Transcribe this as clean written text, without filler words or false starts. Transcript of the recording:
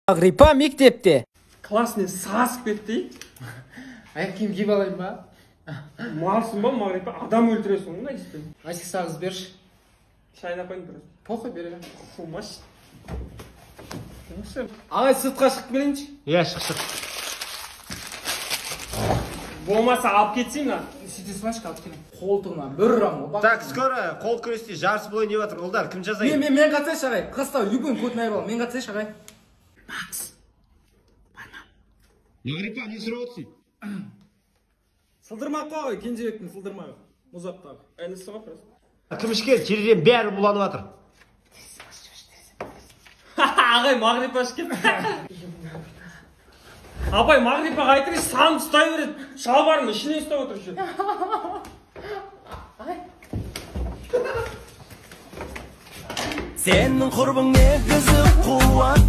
Agripa мектепте. Классный сасып кетті. Аяқ киім киіп алайын ба? Малсың ба, Мағрипа? Адам өлтіресің, онда еспен. Асик сағыз берші. Шайнап қойын тұрыз. Похуй берем. Қумаш. Ағай, сыртқа шығып келейінші? Иә, шық. Болмаса алып кетсейін, а? Сөйте салайыншы, алып келем. Қолтығына бір рам ғой. Так, скоро қол күресте жарыс болайын деп жатыр. Ұлдар, кім жазайын? Мен қатысайыншы ағай. Қыстау, любым көтін айып ал. Мен қатысайыншы ағай. Мағрипа, не сұрап отырсың? Сылдырмақ қой, кенжебектің сылдырмағы. Мұзаптағы. Әнісі ғой просто. Кім ішкен? Терезеден бәрі буланып жатыр. Ағай, Мағрипа ішкен. Апай, Мағрипаға айтыршы, сағын ұстай береді. Шалбарым ішіне ұстап отыршы. Senin kurбың негізі қуат.